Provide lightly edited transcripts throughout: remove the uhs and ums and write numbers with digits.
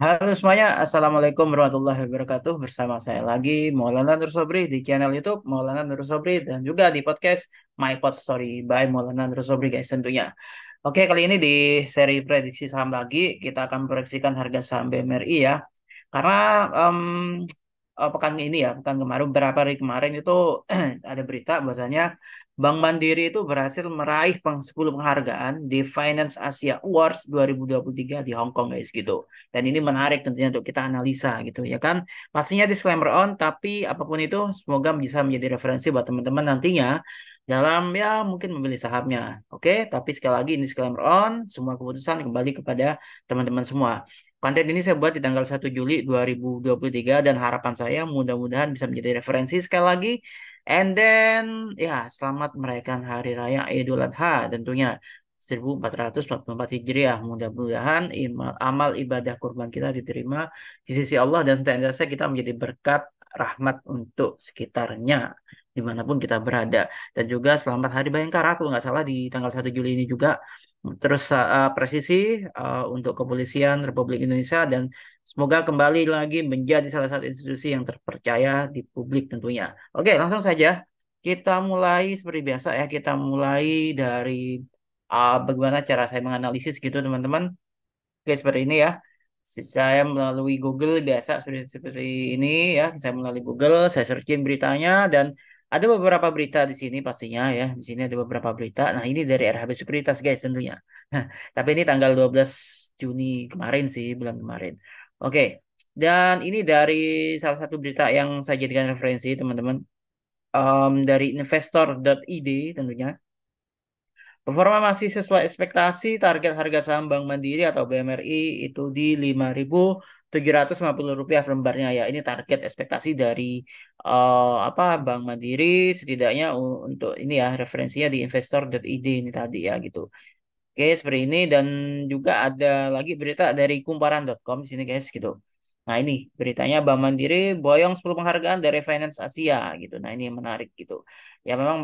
Halo semuanya, Assalamualaikum warahmatullahi wabarakatuh. Bersama saya lagi, Maulana Nur Sobri di channel YouTube Maulana Nur Sobri dan juga di podcast My Pod Story by Maulana Nur Sobri guys tentunya. Oke, kali ini di seri prediksi saham lagi, kita akan memproyeksikan harga saham BMRI ya. Karena pekan ini ya, pekan kemarin, beberapa hari kemarin itu ada berita bahwasanya Bank Mandiri itu berhasil meraih 10 penghargaan di Finance Asia Awards 2023 di Hong Kong guys gitu. Dan ini menarik tentunya untuk kita analisa gitu ya kan. Pastinya disclaimer on, tapi apapun itu semoga bisa menjadi referensi buat teman-teman nantinya dalam ya mungkin memilih sahamnya. Oke, tapi sekali lagi ini disclaimer on, semua keputusan kembali kepada teman-teman semua. Konten ini saya buat di tanggal 1 Juli 2023 dan harapan saya mudah-mudahan bisa menjadi referensi sekali lagi. And then ya selamat merayakan Hari Raya Idul Adha tentunya 1444 Hijriah. Mudah-mudahan amal ibadah kurban kita diterima di sisi Allah dan senantiasa kita menjadi berkat rahmat untuk sekitarnya dimanapun kita berada. Dan juga selamat Hari Bayangkara kalau nggak salah di tanggal 1 Juli ini juga. Terus presisi untuk Kepolisian Republik Indonesia dan semoga kembali lagi menjadi salah satu institusi yang terpercaya di publik tentunya. Oke, langsung saja kita mulai seperti biasa ya. Kita mulai dari bagaimana cara saya menganalisis gitu teman-teman. Oke, seperti ini ya. Saya melalui Google biasa seperti seperti ini ya. Saya melalui Google, saya searching beritanya dan ada beberapa berita di sini pastinya ya. Di sini ada beberapa berita. Nah, ini dari RHB Sekuritas guys tentunya. Tapi ini tanggal 12 Juni kemarin sih, bulan kemarin. Oke. Dan ini dari salah satu berita yang saya jadikan referensi teman-teman. Dari investor.id tentunya. Performa masih sesuai ekspektasi, target harga saham Bank Mandiri atau BMRI itu di Rp5.750 per lembarnya ya. Ini target ekspektasi dari apa Bank Mandiri setidaknya untuk ini ya referensinya di investor.id ini tadi ya gitu. Oke, seperti ini dan juga ada lagi berita dari kumparan.com di sini guys gitu. Nah, ini beritanya Bank Mandiri boyong 10 penghargaan dari Finance Asia gitu. Nah, ini yang menarik gitu. Ya memang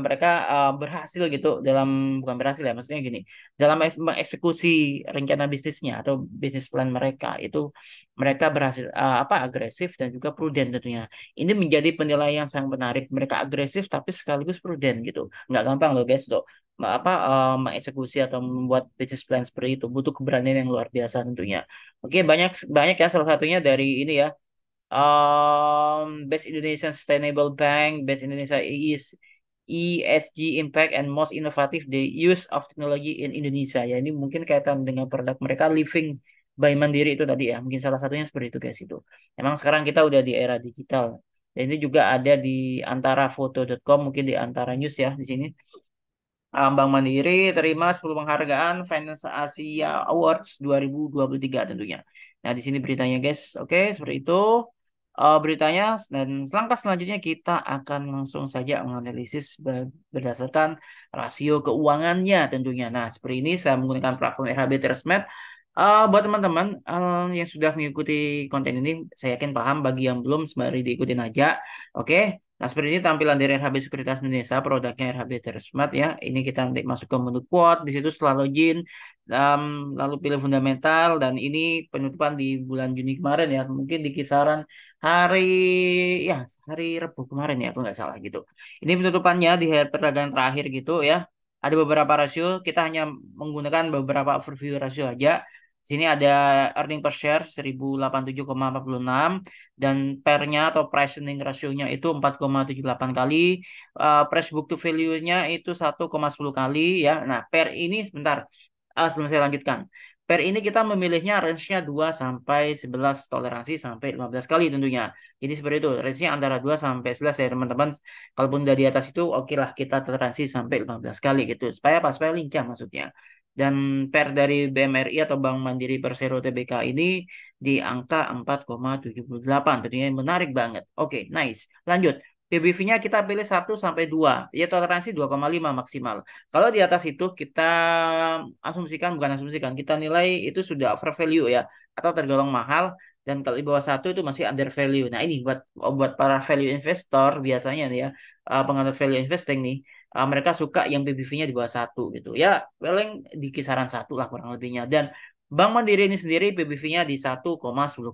mereka berhasil gitu dalam bukan berhasil ya, maksudnya gini. Dalam mengeksekusi rencana bisnisnya atau bisnis plan mereka itu mereka berhasil apa agresif dan juga prudent tentunya. Ini menjadi penilaian yang sangat menarik. Mereka agresif tapi sekaligus prudent gitu. Nggak gampang loh guys tuh apa mengeksekusi atau membuat business plan seperti itu butuh keberanian yang luar biasa tentunya. Oke, banyak banyak ya salah satunya dari ini ya. Best Indonesian Sustainable Bank, Best Indonesia ESG Impact and Most Innovative the Use of Technology in Indonesia. Ya, ini mungkin kaitan dengan produk mereka Living by Mandiri itu tadi ya. Mungkin salah satunya seperti itu guys itu. Emang sekarang kita udah di era digital. Dan ini juga ada di antara foto.com, mungkin di antara news ya di sini. Bank Mandiri terima 10 penghargaan Finance Asia Awards 2023 tentunya. Nah, di sini beritanya guys. Oke, seperti itu beritanya dan langkah selanjutnya kita akan langsung saja menganalisis berdasarkan rasio keuangannya tentunya. Nah, seperti ini saya menggunakan platform RHB Trustmed. Buat teman-teman yang sudah mengikuti konten ini, saya yakin paham. Bagi yang belum, sembari diikutin aja. Oke. Nah, seperti ini tampilan dari RHB Sekuritas Indonesia, produknya RHB Tersmart ya. Ini kita nanti masuk ke menu quote, di situ setelah login, lalu pilih fundamental, dan ini penutupan di bulan Juni kemarin ya. Mungkin di kisaran hari, ya, hari Rabu kemarin ya, aku nggak salah gitu. Ini penutupannya di hari perdagangan terakhir gitu ya. Ada beberapa rasio, kita hanya menggunakan beberapa overview rasio aja. Sini ada earning per share 1087,46 dan pernya atau price earning ratio-nya itu 4,78 kali, price book to value-nya itu 1,10 kali ya. Nah, per ini sebentar sebelum saya lanjutkan. Per ini kita memilihnya range-nya 2 sampai 11 toleransi sampai 15 kali tentunya. Jadi seperti itu, range-nya antara 2 sampai 11 ya teman-teman. Kalaupun udah di atas itu oke lah kita toleransi sampai 15 kali gitu. Supaya apa? Supaya lincah maksudnya. Dan per dari BMRI atau Bank Mandiri Persero Tbk ini di angka 4,78. Tentunya menarik banget. Oke, nice. Lanjut. PBV-nya kita pilih 1 sampai 2. Ya toleransi 2,5 maksimal. Kalau di atas itu kita asumsikan, bukan asumsikan, kita nilai itu sudah over value ya. Atau tergolong mahal. Dan kalau di bawah 1 itu masih under value. Nah ini buat para value investor biasanya nih ya. Penganut value investing nih. Mereka suka yang PBV-nya di bawah 1 gitu. Ya, paling di kisaran 1 lah kurang lebihnya. Dan Bank Mandiri ini sendiri PBV-nya di 1,10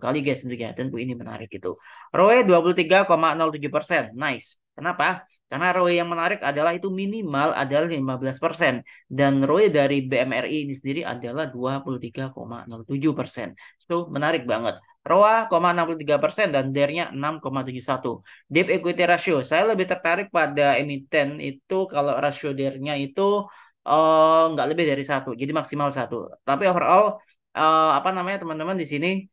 kali guys tentunya. Tentu ini menarik gitu. ROE 23,07%. Nice. Kenapa? Karena ROE yang menarik adalah itu minimal adalah 15%. Dan ROE dari BMRI ini sendiri adalah 23,07%. So, menarik banget. ROA, 0,63% dan DER-nya 6,71. Debt equity ratio. Saya lebih tertarik pada emiten itu kalau rasio DER-nya itu nggak lebih dari satu, jadi maksimal satu. Tapi overall apa namanya teman-teman di sini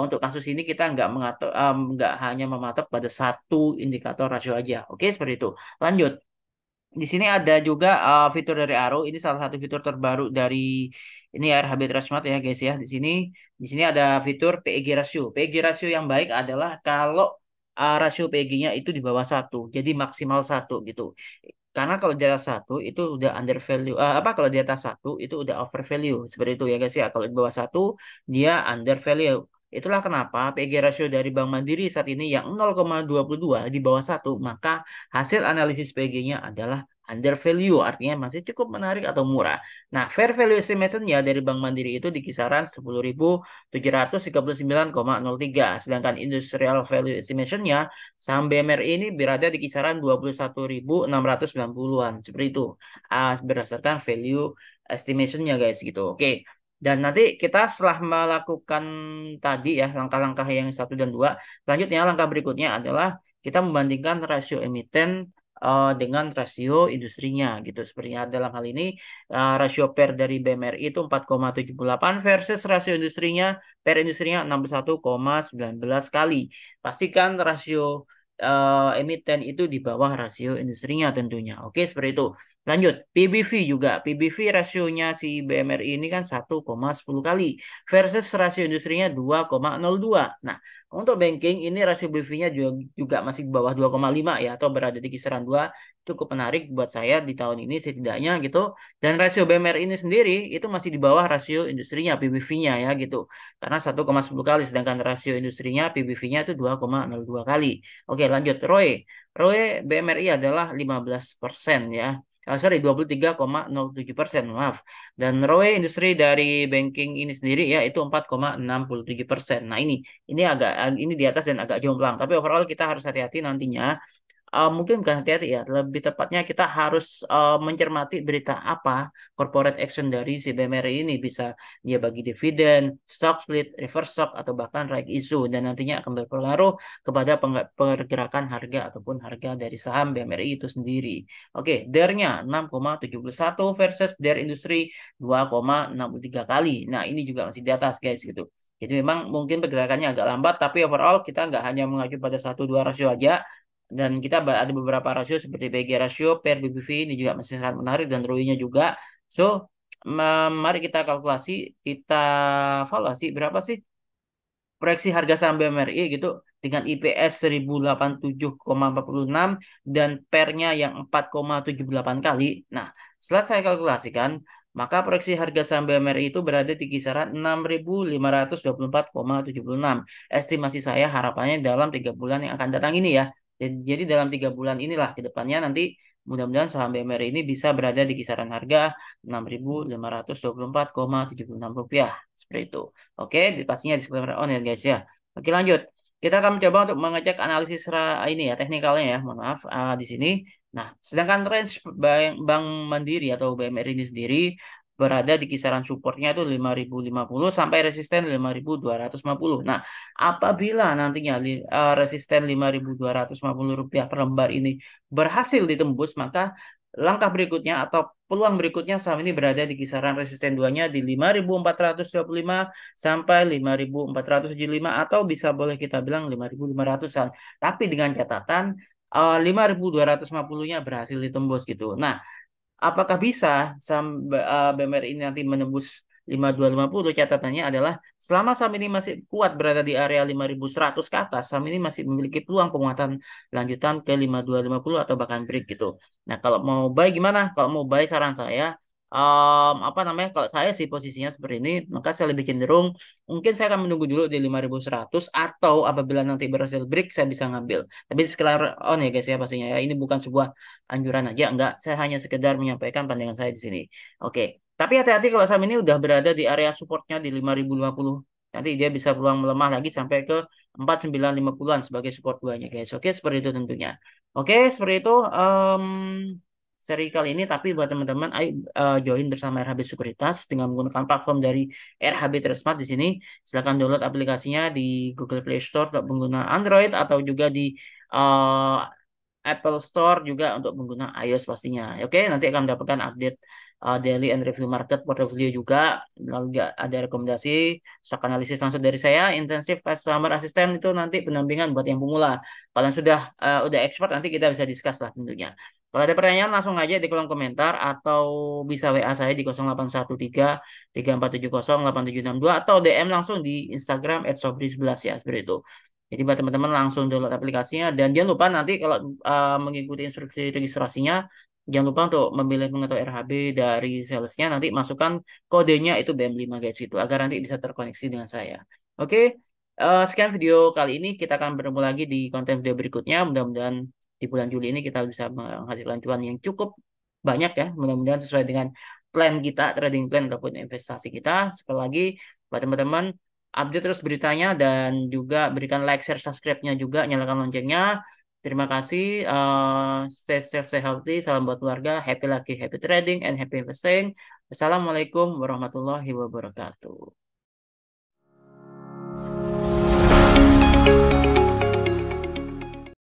untuk kasus ini kita nggak hanya mematok pada satu indikator rasio aja. Oke, seperti itu. Lanjut. Di sini ada juga fitur dari Arrow. Ini salah satu fitur terbaru dari ini RHB Transmart ya guys ya. Di sini ada fitur PEG ratio. PEG ratio yang baik adalah kalau rasio PEG-nya itu di bawah satu, jadi maksimal satu gitu. Karena kalau di atas satu itu udah under value, apa kalau di atas satu itu udah over value seperti itu ya guys ya. Kalau di bawah satu dia under value. Itulah kenapa PEG ratio dari Bank Mandiri saat ini yang 0,22 di bawah satu, maka hasil analisis PEG-nya adalah under value, artinya masih cukup menarik atau murah. Nah, fair value estimation-nya dari Bank Mandiri itu di kisaran 10.739,03, sedangkan industrial value estimation-nya saham BMRI ini berada di kisaran 21.690-an. Seperti itu. Berdasarkan value estimation-nya guys gitu. Oke. Dan nanti kita setelah melakukan tadi ya langkah-langkah yang satu dan dua, selanjutnya langkah berikutnya adalah kita membandingkan rasio emiten dengan rasio industrinya gitu. Sepertinya dalam hal ini rasio PER dari BMRI itu 4,78 versus rasio industrinya 61,19 kali. Pastikan rasio emiten itu di bawah rasio industrinya tentunya. Oke, seperti itu. Lanjut, PBV juga. PBV rasionya si BMRI ini kan 1,10 kali versus rasio industrinya 2,02. Nah, untuk banking ini rasio PBV-nya juga masih di bawah 2,5 ya atau berada di kisaran 2. Cukup menarik buat saya di tahun ini setidaknya gitu. Dan rasio BMRI ini sendiri itu masih di bawah rasio industrinya PBV-nya ya gitu. Karena 1,10 kali sedangkan rasio industrinya PBV-nya itu 2,02 kali. Oke, lanjut. ROE. ROE BMRI adalah 15% ya. Sorry, 23,07%, maaf. Dan ROE industri dari banking ini sendiri ya itu 4,67%. Nah, ini di atas dan agak jomplang. Tapi overall kita harus hati-hati nantinya. Mungkin bukan hati-hati ya, lebih tepatnya kita harus mencermati berita apa corporate action dari si BMRI ini. Bisa dia bagi dividen, stock split, reverse stock, atau bahkan right issue. Dan nantinya akan berpengaruh kepada pergerakan harga ataupun harga dari saham BMRI itu sendiri. Oke, DER-nya 6,71 versus DER industri 2,63 kali. Nah, ini juga masih di atas guys gitu. Jadi memang mungkin pergerakannya agak lambat, tapi overall kita nggak hanya mengacu pada satu dua rasio aja, dan kita ada beberapa rasio seperti PG rasio, PER BBV ini juga masih sangat menarik dan ROI-nya juga. So, mari kita kalkulasi, kita evaluasi berapa sih proyeksi harga saham BMRI gitu dengan IPS 1087,46 dan PER-nya yang 4,78 kali. Nah, setelah saya kalkulasikan, maka proyeksi harga saham BMRI itu berada di kisaran 6.524,76. Estimasi saya harapannya dalam 3 bulan yang akan datang ini ya. Jadi dalam 3 bulan inilah ke depannya nanti mudah-mudahan saham BMRI ini bisa berada di kisaran harga 6.524,76 rupiah. Seperti itu. Oke, pastinya disclaimer on ya guys ya. Oke, lanjut. Kita akan mencoba untuk mengecek analisis ini ya, teknikalnya ya. Mohon maaf di sini. Nah, sedangkan range Bank Mandiri atau BMRI ini sendiri berada di kisaran supportnya itu 5.050 sampai resisten 5.250. Nah, apabila nantinya resisten 5.250 rupiah per lembar ini berhasil ditembus, maka langkah berikutnya atau peluang berikutnya saham ini berada di kisaran resisten 2-nya di 5.425 sampai 5.475 atau bisa boleh kita bilang 5.500-an. Tapi dengan catatan 5.250-nya berhasil ditembus gitu. Nah, apakah bisa saham BMR ini nanti menembus 5.250? Catatannya adalah selama saham ini masih kuat berada di area 5.100 ke atas, saham ini masih memiliki peluang penguatan lanjutan ke 5.250 atau bahkan break gitu. Nah, kalau mau buy gimana? Kalau mau buy saran saya apa namanya? Kalau saya sih posisinya seperti ini, maka saya lebih cenderung mungkin saya akan menunggu dulu di 5.100 atau apabila nanti berhasil break saya bisa ngambil. Tapi sekedar on ya guys ya pastinya ya. Ini bukan sebuah anjuran aja, enggak. Saya hanya sekedar menyampaikan pandangan saya di sini. Oke. Tapi hati-hati kalau saham ini udah berada di area supportnya di 5.050. Nanti dia bisa peluang melemah lagi sampai ke 4.950-an sebagai support buahnya guys. Oke, seperti itu tentunya. Oke, seperti itu seri kali ini. Tapi buat teman-teman, ayo join bersama RHB Sekuritas dengan menggunakan platform dari RHB Trustmart di sini. Silakan download aplikasinya di Google Play Store untuk pengguna Android atau juga di eh, Apple Store juga untuk pengguna iOS pastinya. Oke, nanti akan mendapatkan update daily and review market portfolio juga. Lalu juga ada rekomendasi stock analisis langsung dari saya. Intensif customer assistant itu nanti pendampingan buat yang pemula. Kalau yang udah expert nanti kita bisa discuss lah tentunya. Kalau ada pertanyaan langsung aja di kolom komentar atau bisa WA saya di 0813 3470 8762 atau DM langsung di Instagram @sobri11 ya seperti itu. Jadi buat teman-teman langsung download aplikasinya dan jangan lupa nanti kalau mengikuti instruksi registrasinya jangan lupa untuk memilih mengetahui RHB dari salesnya nanti masukkan kodenya itu BM5 guys itu agar nanti bisa terkoneksi dengan saya. Oke, sekian video kali ini kita akan bertemu lagi di konten video berikutnya. Mudah-mudahan di bulan Juli ini kita bisa menghasilkan cuan yang cukup banyak ya. Mudah-mudahan sesuai dengan plan kita, trading plan ataupun investasi kita. Sekali lagi buat teman-teman update terus beritanya dan juga berikan like, share, subscribe-nya juga, nyalakan loncengnya. Terima kasih. Stay safe, stay healthy. Salam buat keluarga. Happy lucky, happy trading, and happy investing. Assalamualaikum warahmatullahi wabarakatuh.